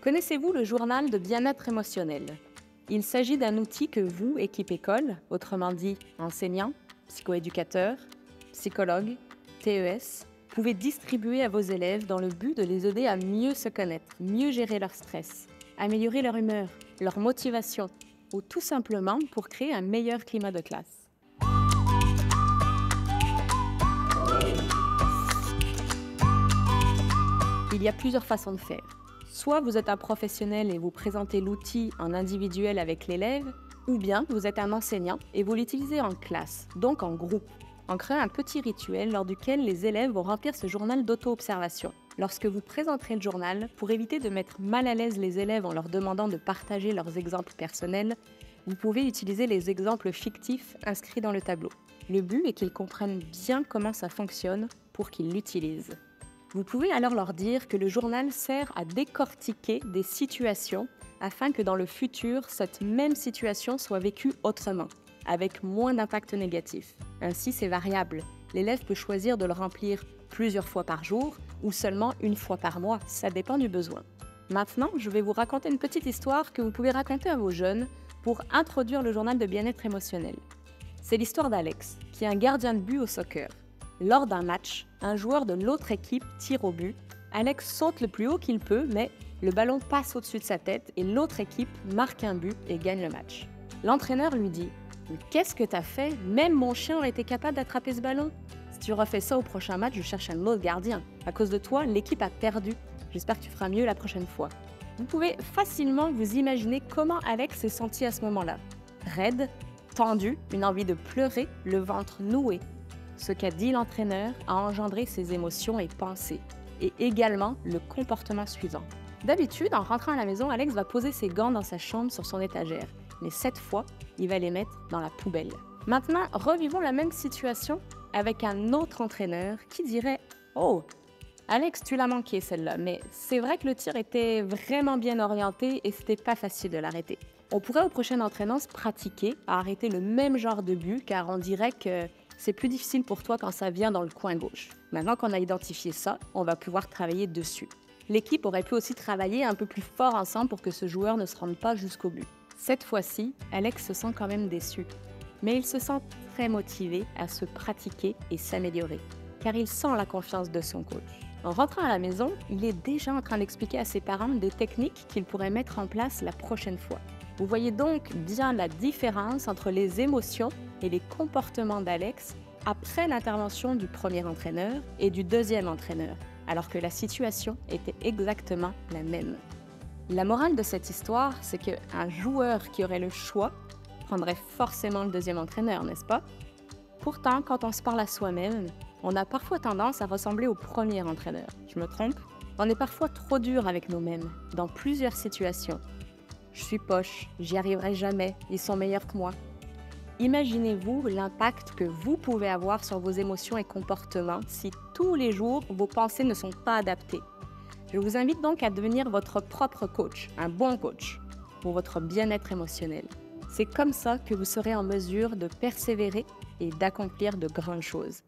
Connaissez-vous le journal de bien-être émotionnel? Il s'agit d'un outil que vous, équipe école, autrement dit enseignants, psychoéducateurs, psychologues, TES, pouvez distribuer à vos élèves dans le but de les aider à mieux se connaître, mieux gérer leur stress, améliorer leur humeur, leur motivation ou tout simplement pour créer un meilleur climat de classe. Il y a plusieurs façons de faire. Soit vous êtes un professionnel et vous présentez l'outil en individuel avec l'élève, ou bien vous êtes un enseignant et vous l'utilisez en classe, donc en groupe, en créant un petit rituel lors duquel les élèves vont remplir ce journal d'auto-observation. Lorsque vous présenterez le journal, pour éviter de mettre mal à l'aise les élèves en leur demandant de partager leurs exemples personnels, vous pouvez utiliser les exemples fictifs inscrits dans le tableau. Le but est qu'ils comprennent bien comment ça fonctionne pour qu'ils l'utilisent. Vous pouvez alors leur dire que le journal sert à décortiquer des situations afin que dans le futur, cette même situation soit vécue autrement, avec moins d'impact négatif. Ainsi, c'est variable. L'élève peut choisir de le remplir plusieurs fois par jour ou seulement une fois par mois, ça dépend du besoin. Maintenant, je vais vous raconter une petite histoire que vous pouvez raconter à vos jeunes pour introduire le journal de bien-être émotionnel. C'est l'histoire d'Alex, qui est un gardien de but au soccer. Lors d'un match, un joueur de l'autre équipe tire au but. Alex saute le plus haut qu'il peut, mais le ballon passe au-dessus de sa tête et l'autre équipe marque un but et gagne le match. L'entraîneur lui dit « Mais qu'est-ce que t'as fait? Même mon chien aurait été capable d'attraper ce ballon. Si tu refais ça au prochain match, je cherche un autre gardien. À cause de toi, l'équipe a perdu. J'espère que tu feras mieux la prochaine fois. » Vous pouvez facilement vous imaginer comment Alex s'est senti à ce moment-là. Raide, tendu, une envie de pleurer, le ventre noué. Ce qu'a dit l'entraîneur a engendré ses émotions et pensées, et également le comportement suivant. D'habitude, en rentrant à la maison, Alex va poser ses gants dans sa chambre sur son étagère, mais cette fois, il va les mettre dans la poubelle. Maintenant, revivons la même situation avec un autre entraîneur qui dirait « Oh, Alex, tu l'as manqué celle-là, mais c'est vrai que le tir était vraiment bien orienté et c'était pas facile de l'arrêter. » On pourrait au prochain entraînement se pratiquer à arrêter le même genre de but, car on dirait que c'est plus difficile pour toi quand ça vient dans le coin gauche. Maintenant qu'on a identifié ça, on va pouvoir travailler dessus. L'équipe aurait pu aussi travailler un peu plus fort ensemble pour que ce joueur ne se rende pas jusqu'au but. Cette fois-ci, Alex se sent quand même déçu. Mais il se sent très motivé à se pratiquer et s'améliorer, car il sent la confiance de son coach. En rentrant à la maison, il est déjà en train d'expliquer à ses parents des techniques qu'il pourrait mettre en place la prochaine fois. Vous voyez donc bien la différence entre les émotions et les comportements d'Alex après l'intervention du premier entraîneur et du deuxième entraîneur, alors que la situation était exactement la même. La morale de cette histoire, c'est qu'un joueur qui aurait le choix prendrait forcément le deuxième entraîneur, n'est-ce pas? Pourtant, quand on se parle à soi-même, on a parfois tendance à ressembler au premier entraîneur. Je me trompe? On est parfois trop dur avec nous-mêmes, dans plusieurs situations. Je suis poche, j'y arriverai jamais, ils sont meilleurs que moi. Imaginez-vous l'impact que vous pouvez avoir sur vos émotions et comportements si tous les jours vos pensées ne sont pas adaptées. Je vous invite donc à devenir votre propre coach, un bon coach, pour votre bien-être émotionnel. C'est comme ça que vous serez en mesure de persévérer et d'accomplir de grandes choses.